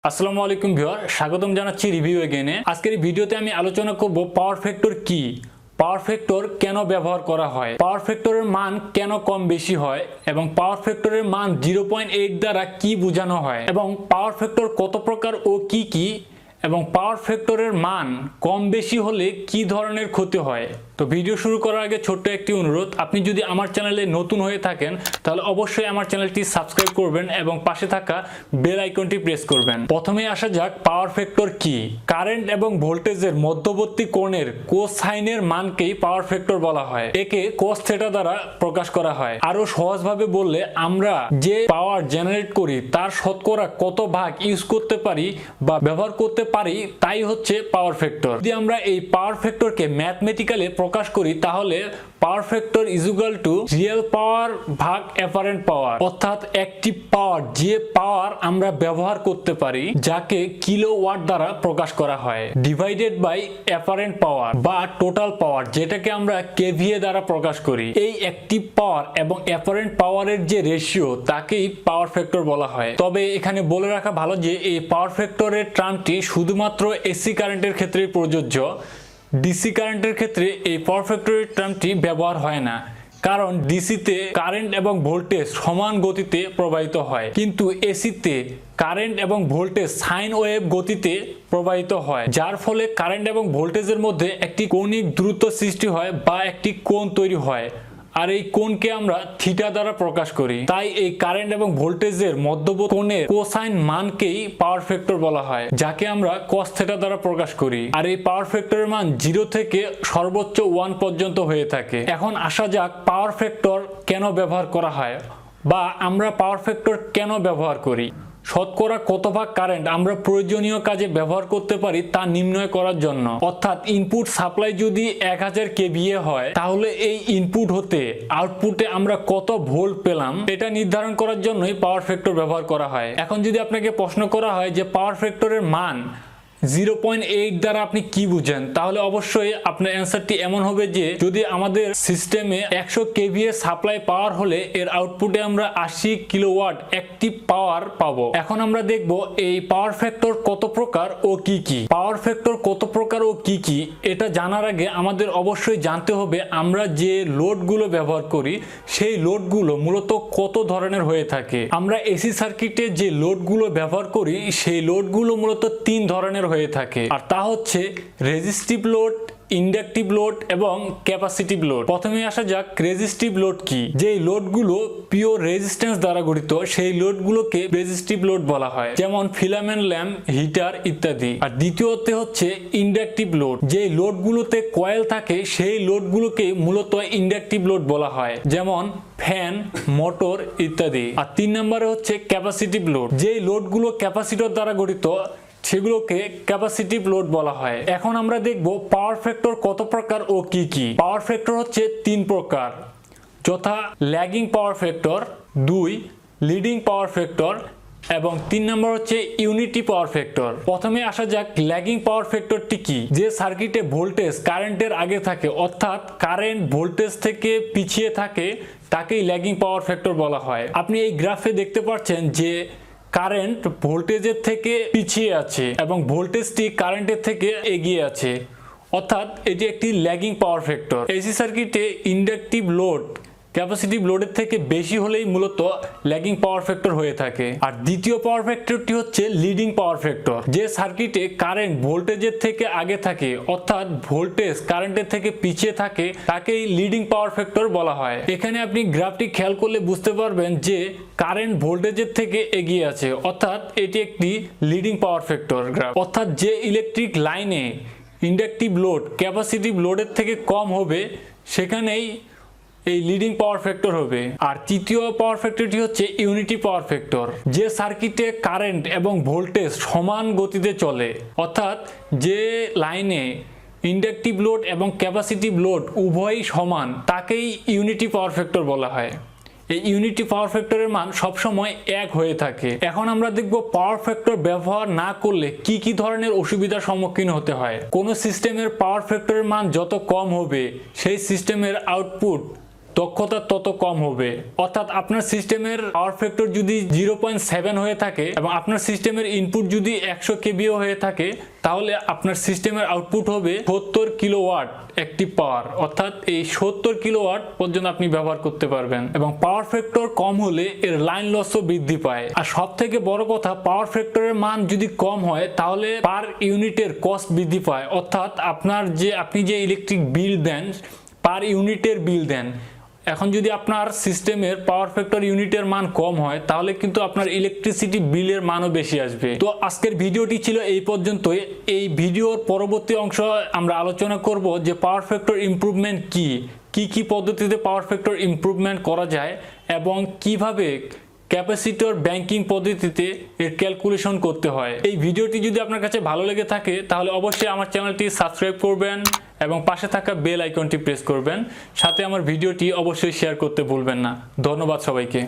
আসসালামু আলাইকুম ভিউয়ার, স্বাগতম জানাচ্ছি রিভিউ এগেইনে। আজকের এই ভিডিওতে আমি আলোচনা করব পাওয়ার ফ্যাক্টর কি, পাওয়ার ফ্যাক্টর কেন ব্যবহার করা হয়, পাওয়ার ফ্যাক্টরের মান কেন কম বেশি হয় এবং পাওয়ার ফ্যাক্টরের মান 0.8 দ্বারা কি বোঝানো হয় এবং পাওয়ার ফ্যাক্টর কত প্রকার ও কি কি এবং পাওয়ার ফ্যাক্টরের মান কম বেশি হলে কি ধরনের ক্ষতি হয়। তো ভিডিও শুরু করার আগে ছোট্ট একটি অনুরোধ, আপনি যদি আমার চ্যানেলে নতুন হয়ে থাকেন তাহলে অবশ্যই আমার চ্যানেলটি সাবস্ক্রাইব করবেন এবং পাশে থাকা বেল আইকনটি প্রেস করবেন। প্রথমে আসা যাক পাওয়ার ফ্যাক্টর কি। কারেন্ট এবং ভোল্টেজের মধ্যবর্তী কোণের কোসাইনের মানকেই পাওয়ার ফ্যাক্টর বলা হয়। একে cos থিটা দ্বারা প্রকাশ করা হয়। আরো সহজভাবে বললে আমরা যে পাওয়ার জেনারেট করি তার শতকরা কত ভাগ ইউজ করতে পারি বা ব্যবহার করতে পারি তাই হচ্ছে পাওয়ার ফ্যাক্টর। যদি আমরা এই পাওয়ার ফ্যাক্টরকে ম্যাথমেটিক্যালি প্রকাশ করি তাহলে power factor is equal to real power ভাগ অ্যাপারেন্ট পাওয়ার, অর্থাৎ একটি পাওয়ার যে পাওয়ার আমরা ব্যবহার করতে পারি যাকে কিলোওয়াট দ্বারা প্রকাশ করা হয় ডিভাইডেড বাই অ্যাপারেন্ট পাওয়ার বা টোটাল পাওয়ার যেটাকে আমরা কেভিএ দ্বারা প্রকাশ করি। এই অ্যাক্টিভ পাওয়ার এবং অ্যাপারেন্ট পাওয়ারের যে রেশিও তাকেই পাওয়ার ফ্যাক্টর বলা হয়। তবে এখানে বলে রাখা ভালো যে এই পাওয়ার ফ্যাক্টরের টার্মটি শুধুমাত্র এসি কারেন্টের ক্ষেত্রে প্রযোজ্য। ডিসি কারেন্টের ক্ষেত্রে এই পাওয়ার ফ্যাক্টরের টার্মটি ব্যবহার হয় না, কারণ ডিসিতে কারেন্ট এবং ভোল্টেজ সমান গতিতে প্রবাহিত হয়, কিন্তু এসিতে কারেন্ট এবং ভোল্টেজ সাইন ওয়েভ গতিতে প্রবাহিত হয়, যার ফলে কারেন্ট এবং ভোল্টেজের মধ্যে একটি কৌণিক দূরত্ব সৃষ্টি হয় বা একটি কোণ তৈরি হয়, আর এই কোণকে আমরা থিটা দ্বারা প্রকাশ করি। তাই এই কারেন্ট এবং ভোল্টেজের মধ্যবর্তী কোণের কোসাইন মানকেই পাওয়ার ফ্যাক্টর বলা হয়, যাকে আমরা cos থিটা দ্বারা প্রকাশ করি। আর এই পাওয়ার ফ্যাক্টরের মান 0 থেকে সর্বোচ্চ 1 পর্যন্ত হয়ে থাকে। এখন আসা যাক পাওয়ার ফ্যাক্টর কেন ব্যবহার করা হয় বা আমরা পাওয়ার ফ্যাক্টর কেন ব্যবহার করি। শতকরা কত ভাগ কারেন্ট আমরা প্রয়োজনীয় কাজে ব্যবহার করতে পারি তা নির্ণয় করার জন্য, অর্থাৎ ইনপুট সাপ্লাই যদি 1000 কেভিএ হয় তাহলে এই ইনপুট হতে আউটপুটে আমরা কত ভোল্ট পেলাম এটা নির্ধারণ করার জন্যই পাওয়ার ফ্যাক্টর ব্যবহার করা হয়। এখন যদি আপনাকে প্রশ্ন করা হয় যে পাওয়ার ফ্যাক্টরের মান 0.8 দ্বারা আপনি কি বুঝেন, তাহলে অবশ্যই আপনার অ্যান্সারটি এমন হবে যে যদি আমাদের সিস্টেমে 100 কেভিএ সাপ্লাই পাওয়ার হলে এর আউটপুটে আমরা 80 কিলোওয়াট অ্যাক্টিভ পাওয়ার পাবো। এখন আমরা দেখব এই পাওয়ার ফ্যাক্টর কত প্রকার ও কি কি। পাওয়ার ফ্যাক্টর কত প্রকার ও কি কি এটা জানার আগে আমাদের অবশ্যই জানতে হবে আমরা যে লোডগুলো ব্যবহার করি সেই লোডগুলো মূলত কত ধরনের হয়ে থাকে। আমরা এসি সার্কিটে যে লোডগুলো ব্যবহার করি সেই লোডগুলো মূলত 3 ধরনের হয়ে থাকে, আর তা হচ্ছে রেজিস্টিভ লোড, ইন্ডাকটিভ লোড এবং ক্যাপাসিটিভ লোড। প্রথমে আসা যাক রেজিস্টিভ লোড কি। যে লোডগুলো পিওর রেজিস্ট্যান্স দ্বারা গঠিত সেই লোডগুলোকে রেজিস্টিভ লোড বলা হয়, যেমন ফিলামেন্ট ল্যাম্প, হিটার ইত্যাদি। আর দ্বিতীয়তে হচ্ছে ইন্ডাকটিভ লোড। যে লোডগুলোতে কয়েল থাকে সেই লোডগুলোকে মূলত ইন্ডাকটিভ লোড বলা হয়, যেমন ফ্যান, মোটর ইত্যাদি। আর 3 নম্বরে হচ্ছে ক্যাপাসিটিভ লোড। যে লোডগুলো ক্যাপাসিটর দ্বারা গঠিত সেগুলোকে ক্যাপাসিটিভ লোড বলা হয়। এখন আমরা দেখব পাওয়ার ফ্যাক্টর কত প্রকার ও কি কি। পাওয়ার ফ্যাক্টর হচ্ছে 3 প্রকার, যথা lagging power factor, 2 leading power factor এবং 3 নম্বর হচ্ছে ইউনিটি পাওয়ার ফ্যাক্টর। প্রথমে আসা যাক ল্যাগিং পাওয়ার ফ্যাক্টরটি কি। যে সার্কিটে ভোল্টেজ কারেন্টের আগে থাকে, অর্থাৎ কারেন্ট ভোল্টেজ থেকে পিছিয়ে থাকে, তাকেই ল্যাগিং পাওয়ার ফ্যাক্টর বলা হয়। আপনি এই গ্রাফে দেখতে পাচ্ছেন যে কারেন্ট ভোল্টেজের থেকে পিছিয়ে আছে এবং ভোল্টেজটি কারেন্টের থেকে এগিয়ে আছে, অর্থাৎ এটি একটি ল্যাগিং পাওয়ার ফ্যাক্টর। এসি সার্কিটে ইন্ডাকটিভ লোড ক্যাপাসিটিভ লোডের থেকে বেশি হলেই মূলত ল্যাগিং পাওয়ার ফ্যাক্টর হয়ে থাকে। আর দ্বিতীয় পাওয়ার ফ্যাক্টরটি হচ্ছে লিডিং পাওয়ার ফ্যাক্টর। যে সার্কিটে কারেন্ট ভোল্টেজের থেকে আগে থাকে, অর্থাৎ ভোল্টেজ কারেন্টের থেকে পিছিয়ে থাকে, তাকেই লিডিং পাওয়ার ফ্যাক্টর বলা হয়। এখানে আপনি গ্রাফটি খেয়াল করলে বুঝতে পারবেন যে কারেন্ট ভোল্টেজের থেকে এগিয়ে আছে, অর্থাৎ এটি একটি লিডিং পাওয়ার ফ্যাক্টর গ্রাফ। অর্থাৎ যে ইলেকট্রিক লাইনে ইন্ডাকটিভ লোড ক্যাপাসিটিভ লোডের থেকে কম হবে সেখানেই এই লিডিং পাওয়ার ফ্যাক্টর হবে। আর তৃতীয় পাওয়ার ফ্যাক্টরটি হচ্ছে ইউনিটি পাওয়ার ফ্যাক্টর। যে সার্কিটে কারেন্ট এবং ভোল্টেজ সমান গতিতে চলে, অর্থাৎ যে লাইনে ইন্ডাকটিভ লোড এবং ক্যাপাসিটিভ লোড উভয়ই সমান, তাকেই ইউনিটি পাওয়ার ফ্যাক্টর বলা হয়। এই ইউনিটি পাওয়ার ফ্যাক্টরের মান সবসময় 1 হয়ে থাকে। এখন আমরা দেখব পাওয়ার ফ্যাক্টর ব্যবহার না করলে কি কি ধরনের অসুবিধার সম্মুখীন হতে হয়। কোন সিস্টেমের পাওয়ার ফ্যাক্টরের মান যত কম হবে সেই সিস্টেমের আউটপুট দক্ষতা তত কম হবে। অর্থাৎ আপনার সিস্টেমের পাওয়ার ফ্যাক্টর যদি 0.7 হয়ে থাকে এবং আপনার সিস্টেমের ইনপুট যদি 100 কেবিও হয়ে থাকে, তাহলে আপনার সিস্টেমের আউটপুট হবে 70 কিলোওয়াট অ্যাক্টিভ পাওয়ার। অর্থাৎ এই 70 কিলোওয়াট পর্যন্ত আপনি ব্যবহার করতে পারবেন। এবং পাওয়ার ফ্যাক্টর কম হলে এর লাইন লসও বৃদ্ধি পায়। আর সব থেকে বড় কথা, পাওয়ার ফ্যাক্টরের মান যদি কম হয় তাহলে পার ইউনিটের কস্ট বৃদ্ধি পায়। অর্থাৎ আপনি যে ইলেকট্রিক বিল দেন, পার ইউনিটের বিল দেন, এখন যদি আপনার সিস্টেমের পাওয়ার ফ্যাক্টর ইউনিটের মান কম হয় তাহলে কিন্তু আপনার ইলেকট্রিসিটি বিলের মানও বেশি আসবে। তো আজকের ভিডিওটি ছিল এই পর্যন্তই। এই ভিডিওর পরবর্তী অংশ আমরা আলোচনা করব যে পাওয়ার ফ্যাক্টর ইমপ্রুভমেন্ট কি পদ্ধতিতে পাওয়ার ফ্যাক্টর ইমপ্রুভমেন্ট করা যায় এবং কিভাবে ক্যাপাসিটর ব্যাংকিং পদ্ধতিতে এর ক্যালকুলেশন করতে হয়। এই ভিডিওটি যদি আপনার কাছে ভালো লেগে থাকে তাহলে অবশ্যই আমার চ্যানেলটি সাবস্ক্রাইব করবেন এবং পাশে থাকা বেল আইকনটি প্রেস করবেন। সাথে আমার ভিডিওটি অবশ্যই শেয়ার করতে ভুলবেন না। ধন্যবাদ সবাইকে।